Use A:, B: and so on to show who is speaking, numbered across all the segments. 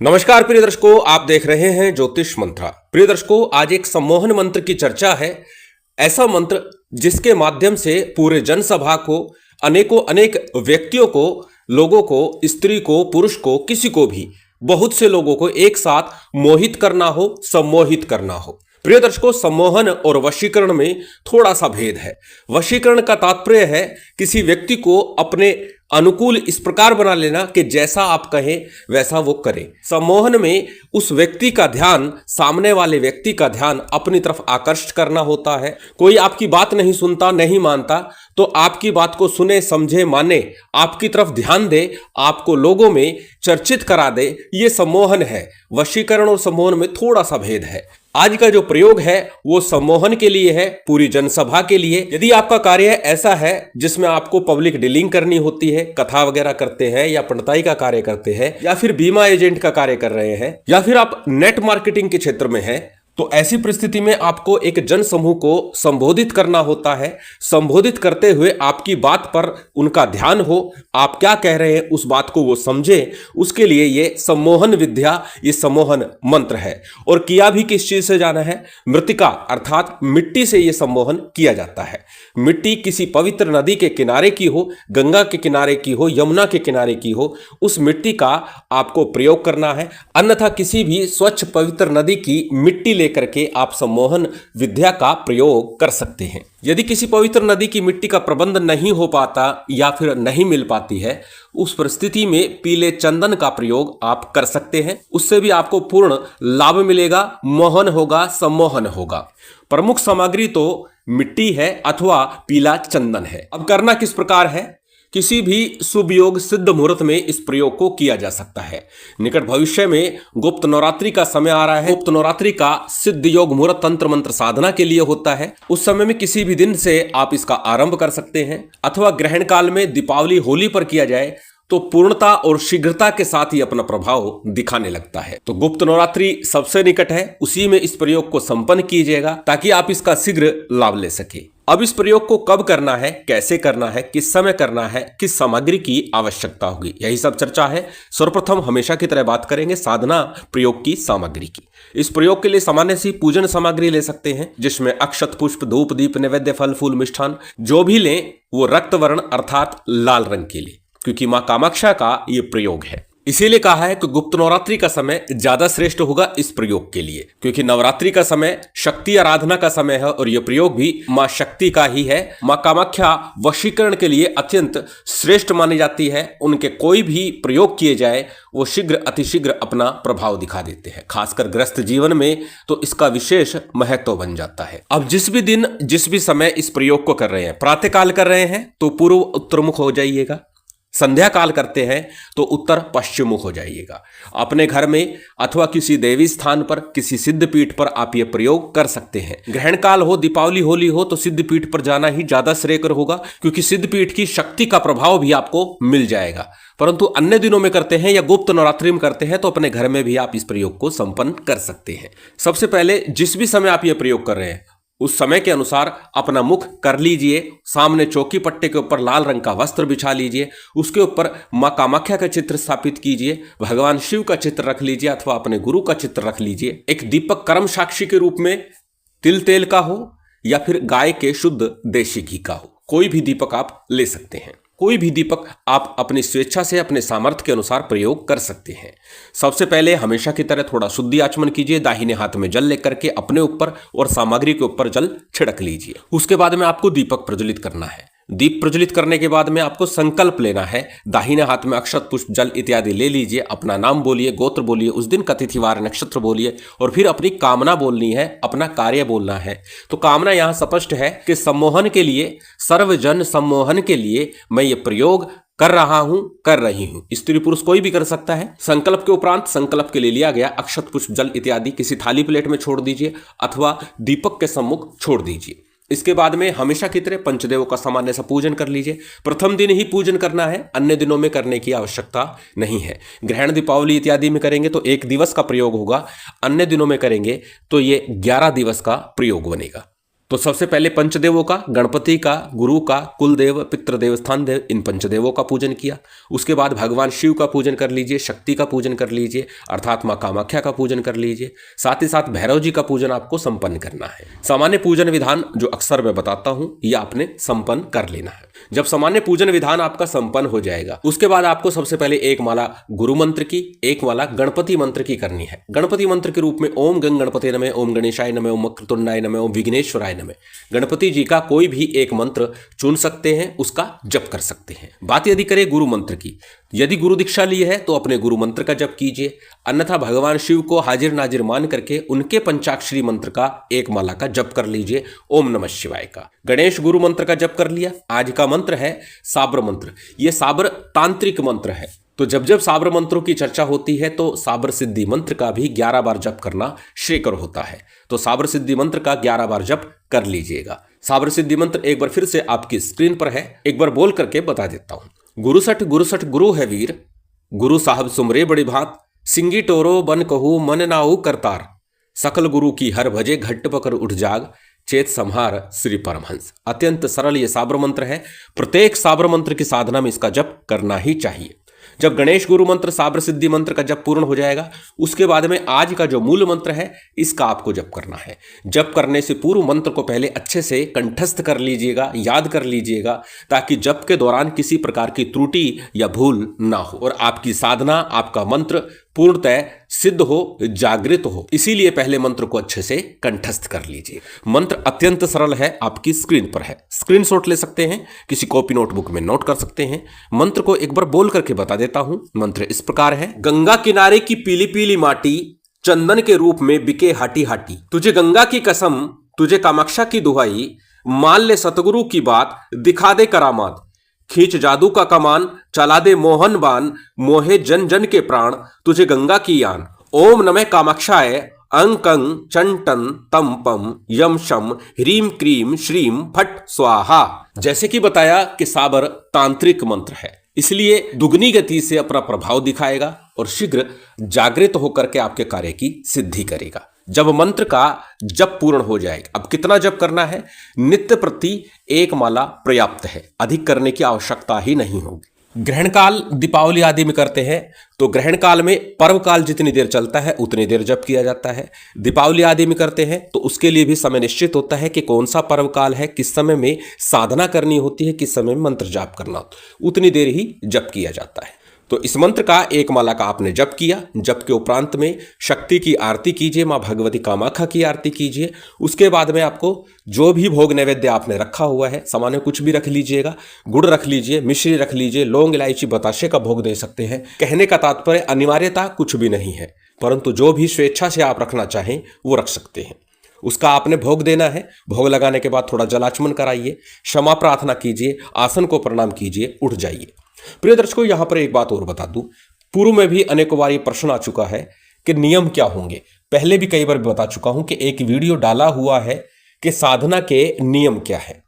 A: नमस्कार प्रिय दर्शकों, आप देख रहे हैं ज्योतिष मंत्रा। प्रिय दर्शकों, आज एक सम्मोहन मंत्र की चर्चा है। ऐसा मंत्र जिसके माध्यम से पूरे जनसभा को, अनेक व्यक्तियों को, लोगों को, स्त्री को, पुरुष को, किसी को भी, बहुत से लोगों को एक साथ मोहित करना हो, सम्मोहित करना हो। प्रिय दर्शकों, सम्मोहन और वशीकरण में थोड़ा सा भेद है। वशीकरण का तात्पर्य है किसी व्यक्ति को अपने अनुकूल इस प्रकार बना लेना कि जैसा आप कहें वैसा वो करे। सम्मोहन में उस व्यक्ति का ध्यान, सामने वाले व्यक्ति का ध्यान अपनी तरफ आकर्षित करना होता है। कोई आपकी बात नहीं सुनता, नहीं मानता, तो आपकी बात को सुने, समझे, माने, आपकी तरफ ध्यान दे, आपको लोगों में चर्चित करा दे, ये सम्मोहन है। वशीकरण और सम्मोहन में थोड़ा सा भेद है। आज का जो प्रयोग है वो सम्मोहन के लिए है, पूरी जनसभा के लिए। यदि आपका कार्य ऐसा है जिसमें आपको पब्लिक डीलिंग करनी होती है, कथा वगैरह करते हैं या पंडिताई का कार्य करते हैं, या फिर बीमा एजेंट का कार्य कर रहे हैं, या फिर आप नेट मार्केटिंग के क्षेत्र में हैं, तो ऐसी परिस्थिति में आपको एक जन समूह को संबोधित करना होता है। संबोधित करते हुए आपकी बात पर उनका ध्यान हो, आप क्या कह रहे हैं उस बात को वो समझे, उसके लिए ये सम्मोहन विद्या, ये सम्मोहन मंत्र है। और किया भी किस चीज से जाना है? मृतिका अर्थात मिट्टी से ये सम्मोहन किया जाता है। मिट्टी किसी पवित्र नदी के किनारे की हो, गंगा के किनारे की हो, यमुना के किनारे की हो, उस मिट्टी का आपको प्रयोग करना है। अन्यथा किसी भी स्वच्छ पवित्र नदी की मिट्टी करके आप सम्मोहन विद्या का प्रयोग कर सकते हैं। यदि किसी पवित्र नदी की मिट्टी का प्रबंध नहीं हो पाता या फिर नहीं मिल पाती है, उस परिस्थिति में पीले चंदन का प्रयोग आप कर सकते हैं। उससे भी आपको पूर्ण लाभ मिलेगा, मोहन होगा, सम्मोहन होगा। प्रमुख सामग्री तो मिट्टी है अथवा पीला चंदन है। अब करना किस प्रकार है? किसी भी शुभ योग सिद्ध मुहूर्त में इस प्रयोग को किया जा सकता है। निकट भविष्य में गुप्त नवरात्रि का समय आ रहा है। गुप्त नवरात्रि का सिद्ध योग मुहूर्त तंत्र मंत्र साधना के लिए होता है। उस समय में किसी भी दिन से आप इसका आरंभ कर सकते हैं, अथवा ग्रहण काल में दीपावली, होली पर किया जाए तो पूर्णता और शीघ्रता के साथ ही अपना प्रभाव दिखाने लगता है। तो गुप्त नवरात्रि सबसे निकट है, उसी में इस प्रयोग को संपन्न कीजिएगा ताकि आप इसका शीघ्र लाभ ले सके। अब इस प्रयोग को कब करना है, कैसे करना है, किस समय करना है, किस सामग्री की आवश्यकता होगी, यही सब चर्चा है। सर्वप्रथम हमेशा की तरह बात करेंगे साधना प्रयोग की सामग्री की। इस प्रयोग के लिए सामान्य सी पूजन सामग्री ले सकते हैं, जिसमें अक्षत, पुष्प, धूप, दीप, नैवेद्य, फल, फूल, मिष्ठान जो भी लें वो रक्त वर्ण अर्थात लाल रंग के लिए, क्योंकि मां कामाक्षा का ये प्रयोग है। इसीलिए कहा है कि गुप्त नवरात्रि का समय ज्यादा श्रेष्ठ होगा इस प्रयोग के लिए, क्योंकि नवरात्रि का समय शक्ति आराधना का समय है और यह प्रयोग भी मां शक्ति का ही है। मां कामाख्या वशीकरण के लिए अत्यंत श्रेष्ठ मानी जाती है। उनके कोई भी प्रयोग किए जाए वो शीघ्र, अतिशीघ्र अपना प्रभाव दिखा देते हैं। खासकर ग्रस्त जीवन में तो इसका विशेष महत्व बन जाता है। अब जिस भी दिन, जिस भी समय इस प्रयोग को कर रहे हैं, प्रातःकाल कर रहे हैं तो पूर्व उत्तरमुख हो जाइएगा, संध्या काल करते हैं तो उत्तर पश्चिम मुख हो जाइएगा। अपने घर में अथवा किसी देवी स्थान पर, किसी सिद्ध पीठ पर आप ये प्रयोग कर सकते हैं। ग्रहण काल हो, दीपावली, होली हो तो सिद्ध पीठ पर जाना ही ज्यादा श्रेयकर होगा, क्योंकि सिद्ध पीठ की शक्ति का प्रभाव भी आपको मिल जाएगा। परंतु अन्य दिनों में करते हैं या गुप्त नवरात्रि में करते हैं तो अपने घर में भी आप इस प्रयोग को संपन्न कर सकते हैं। सबसे पहले जिस भी समय आप ये प्रयोग कर रहे हैं उस समय के अनुसार अपना मुख कर लीजिए। सामने चौकी पट्टे के ऊपर लाल रंग का वस्त्र बिछा लीजिए, उसके ऊपर मां कामाख्या का चित्र स्थापित कीजिए, भगवान शिव का चित्र रख लीजिए अथवा अपने गुरु का चित्र रख लीजिए। एक दीपक कर्म साक्षी के रूप में तिल तेल का हो या फिर गाय के शुद्ध देशी घी का हो, कोई भी दीपक आप ले सकते हैं। कोई भी दीपक आप अपनी स्वेच्छा से, अपने सामर्थ्य के अनुसार प्रयोग कर सकते हैं। सबसे पहले हमेशा की तरह थोड़ा शुद्धि आचमन कीजिए। दाहिने हाथ में जल लेकर के अपने ऊपर और सामग्री के ऊपर जल छिड़क लीजिए। उसके बाद में आपको दीपक प्रज्वलित करना है। दीप प्रज्वलित करने के बाद में आपको संकल्प लेना है। दाहिने हाथ में अक्षत, पुष्प, जल इत्यादि ले लीजिए। अपना नाम बोलिए, गोत्र बोलिए, उस दिन का तिथिवार नक्षत्र बोलिए और फिर अपनी कामना बोलनी है, अपना कार्य बोलना है। तो कामना यहां स्पष्ट है कि सम्मोहन के लिए, सर्वजन सम्मोहन के लिए मैं ये प्रयोग कर रहा हूं, कर रही हूं। स्त्री पुरुष कोई भी कर सकता है। संकल्प के उपरांत संकल्प के लिए लिया गया अक्षत, पुष्प, जल इत्यादि किसी थाली प्लेट में छोड़ दीजिए अथवा दीपक के सम्मुख छोड़ दीजिए। इसके बाद में हमेशा की तरह पंचदेवों का सामान्य सा पूजन कर लीजिए। प्रथम दिन ही पूजन करना है, अन्य दिनों में करने की आवश्यकता नहीं है। ग्रहण, दीपावली इत्यादि में करेंगे तो 1 दिवस का प्रयोग होगा, अन्य दिनों में करेंगे तो ये 11 दिवस का प्रयोग बनेगा। तो सबसे पहले पंचदेवों का, गणपति का, गुरु का, कुलदेव, पितृदेव, स्थान देव, इन पंचदेवों का पूजन किया। उसके बाद भगवान शिव का पूजन कर लीजिए, शक्ति का पूजन कर लीजिए अर्थात माँ कामाख्या का पूजन कर लीजिए। साथ ही साथ भैरव जी का पूजन आपको संपन्न करना है। सामान्य पूजन विधान जो अक्सर मैं बताता हूं ये आपने संपन्न कर लेना है। जब सामान्य पूजन विधान आपका संपन्न हो जाएगा उसके बाद आपको सबसे पहले एक माला गुरु मंत्र की, एक माला गणपति मंत्र की करनी है। गणपति मंत्र के रूप में ओम गंग गणपते नमः, ओम गणेशाय नमः, ओम वक्रतुंडाय नमः, ओम विघ्नेश्वराय नमः। गणपति जी का कोई भी एक मंत्र चुन सकते हैं, उसका जप कर सकते हैं। बात यदि करें गुरु मंत्र की, यदि गुरु दीक्षा ली है तो अपने गुरु मंत्र का जप कीजिए, अन्यथा भगवान शिव को हाजिर नाजिर मान करके उनके पंचाक्षरी मंत्र का एक माला का जप कर लीजिए, ओम नमः शिवाय का। गणेश गुरु मंत्र का जप कर लिया। आज का मंत्र है साबर मंत्र। यह साबर तांत्रिक मंत्र है, तो जब जब साबर मंत्रों की चर्चा होती है तो साबर सिद्धि मंत्र का भी 11 बार जप करना श्रेयकर होता है। तो साबर सिद्धि मंत्र का 11 बार जप कर लीजिएगा। साबर सिद्धि मंत्र एक बार फिर से आपकी स्क्रीन पर है, एक बार बोल करके बता देता हूं। गुरुसठ गुरु है वीर, गुरु साहब सुमरे बड़ी भात, सिंगी टोरो बन कहू मन नाऊ करतार, सकल गुरु की हर भजे घट पकर उठ जाग, चेत संहार श्री परमहंस। अत्यंत सरल ये साबर मंत्र है। प्रत्येक साबर मंत्र की साधना में इसका जप करना ही चाहिए। जब गणेश गुरु मंत्र साबर सिद्धि मंत्र का जप पूर्ण हो जाएगा उसके बाद में आज का जो मूल मंत्र है इसका आपको जप करना है। जप करने से पूर्व मंत्र को पहले अच्छे से कंठस्थ कर लीजिएगा, याद कर लीजिएगा, ताकि जप के दौरान किसी प्रकार की त्रुटि या भूल ना हो और आपकी साधना, आपका मंत्र पूर्णतः सिद्ध हो, जागृत हो। इसीलिए पहले मंत्र को अच्छे से कंठस्थ कर लीजिए। मंत्र अत्यंत सरल है, आपकी स्क्रीन पर है, स्क्रीनशॉट ले सकते हैं, किसी कॉपी नोटबुक में नोट कर सकते हैं। मंत्र को एक बार बोल करके बता देता हूं। मंत्र इस प्रकार है। गंगा किनारे की पीली पीली माटी, चंदन के रूप में बिके हाटी हाटी, तुझे गंगा की कसम, तुझे कामाक्षा की दुहाई, मान ले सतगुरु की बात, दिखा दे करामात, खींच जादू का कमान, चला दे मोहन बान, मोहे जन जन के प्राण, तुझे गंगा की यान। ओम नमः कामाक्षाय, अंकं चंटन तम पम यम शम ह्रीम क्रीम श्रीम फट स्वाहा। जैसे कि बताया कि साबर तांत्रिक मंत्र है, इसलिए दुगनी गति से अपना प्रभाव दिखाएगा और शीघ्र जागृत होकर के आपके कार्य की सिद्धि करेगा। जब मंत्र का जप पूर्ण हो जाएगा, अब कितना जप करना है? नित्य प्रति एक माला पर्याप्त है, अधिक करने की आवश्यकता ही नहीं होगी। ग्रहण काल दीपावली आदि में करते हैं तो ग्रहण काल में पर्व काल जितनी देर चलता है उतनी देर जप किया जाता है। दीपावली आदि में करते हैं तो उसके लिए भी समय निश्चित होता है कि कौन सा पर्व काल है, किस समय में साधना करनी होती है, किस समय में मंत्र जाप करना होता है, उतनी देर ही जप किया जाता है। तो इस मंत्र का एक माला का आपने जप किया। जप के उपरांत में शक्ति की आरती कीजिए, माँ भगवती कामाख्या की आरती कीजिए। उसके बाद में आपको जो भी भोग नैवेद्य आपने रखा हुआ है, सामान्य कुछ भी रख लीजिएगा, गुड़ रख लीजिए, मिश्री रख लीजिए, लौंग इलायची बताशे का भोग दे सकते हैं। कहने का तात्पर्य अनिवार्यता कुछ भी नहीं है, परंतु जो भी स्वेच्छा से आप रखना चाहें वो रख सकते हैं। उसका आपने भोग देना है। भोग लगाने के बाद थोड़ा जलाचमन कराइए, क्षमा प्रार्थना कीजिए, आसन को प्रणाम कीजिए, उठ जाइए। प्रिय दर्शकों, यहां पर एक बात और बता दूं, पूर्व में भी अनेकों बार ये प्रश्न आ चुका है कि नियम क्या होंगे। पहले भी कई बार बता चुका हूं कि एक वीडियो डाला हुआ है कि साधना के नियम क्या है,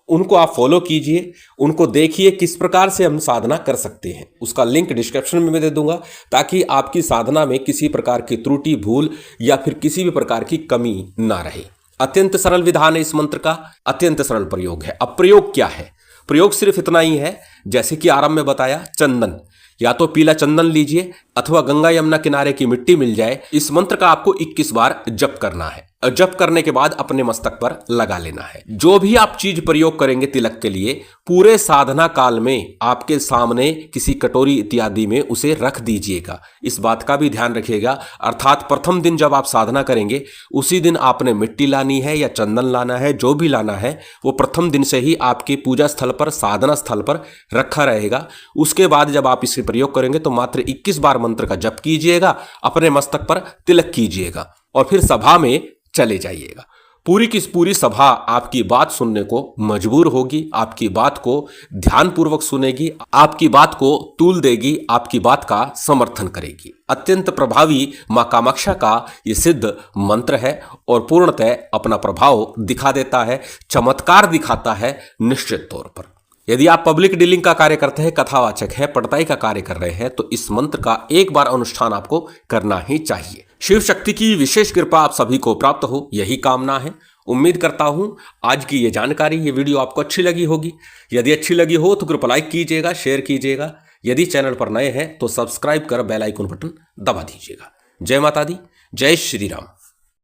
A: उनको आप फॉलो कीजिए, उनको देखिए किस प्रकार से हम साधना कर सकते हैं। उसका लिंक डिस्क्रिप्शन में मैं दे दूंगा ताकि आपकी साधना में किसी प्रकार की त्रुटि, भूल या फिर किसी भी प्रकार की कमी ना रहे। अत्यंत सरल विधान है इस मंत्र का, अत्यंत सरल प्रयोग है। अब प्रयोग क्या है? प्रयोग सिर्फ इतना ही है, जैसे कि आरंभ में बताया, चंदन, या तो पीला चंदन लीजिए अथवा गंगा यमुना किनारे की मिट्टी मिल जाए। इस मंत्र का आपको 21 बार जप करना है और जप करने के बाद अपने मस्तक पर लगा लेना है। जो भी आप चीज प्रयोग करेंगे तिलक के लिए, पूरे साधना काल में आपके सामने किसी कटोरी इत्यादि में उसे रख दीजिएगा। इस बात का भी ध्यान रखिएगा, अर्थात प्रथम दिन जब आप साधना करेंगे उसी दिन आपने मिट्टी लानी है या चंदन लाना है, जो भी लाना है वो प्रथम दिन से ही आपके पूजा स्थल पर, साधना स्थल पर रखा रहेगा। उसके बाद जब आप इसे प्रयोग करेंगे तो मात्र 21 बार मंत्र का जप कीजिएगा, अपने मस्तक पर तिलक कीजिएगा और फिर सभा में चले जाइएगा। पूरी की पूरी सभा आपकी बात सुनने को मजबूर होगी, आपकी बात को ध्यानपूर्वक सुनेगी, आपकी बात को तूल देगी, आपकी बात का समर्थन करेगी। अत्यंत प्रभावी मां कामाख्या का ये सिद्ध मंत्र है और पूर्णतः अपना प्रभाव दिखा देता है, चमत्कार दिखाता है निश्चित तौर पर। यदि आप पब्लिक डीलिंग का कार्य करते हैं, कथावाचक है, पढ़ताई का कार्य कर रहे हैं, तो इस मंत्र का एक बार अनुष्ठान आपको करना ही चाहिए। शिव शक्ति की विशेष कृपा आप सभी को प्राप्त हो, यही कामना है। उम्मीद करता हूं आज की ये जानकारी, ये वीडियो आपको अच्छी लगी होगी। यदि अच्छी लगी हो तो कृपया लाइक कीजिएगा, शेयर कीजिएगा। यदि चैनल पर नए हैं तो सब्सक्राइब कर बेल आइकन बटन दबा दीजिएगा। जय माता दी, जय श्री राम।